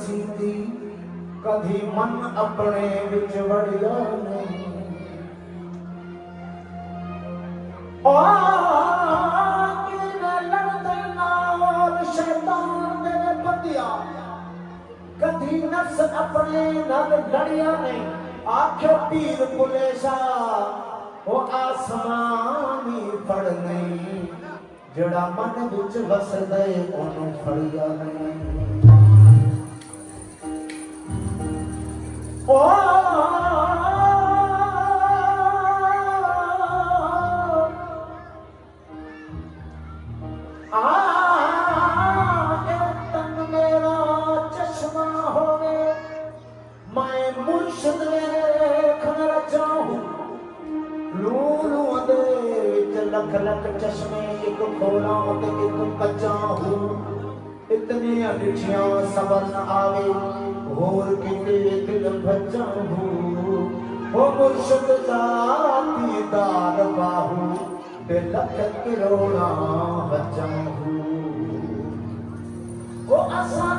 सीधी कभी मन अपने विच वड़िया नहीं लड़ते नाल शैतान दे बंदिया कभी नफ्स अपने नाल लड़िया नहीं आख्यो पीर पुलेसा वो आसमानी फड़ नहीं जड़ा मन विच वसदे ओनू फड़िया नहीं ओ तन मेरा चश्मा होवे मैं मुर्शिद वेखन चाहूं लूलू दे लख लख चश्मे एक खोला ते एक कच्चा हूं इतने अनिठियां सबर न आवे होर किते दिल भजा हूं ओ मुर्शिद जाती दार बाहू बे लख करोड़ा बचा हूं ओ असा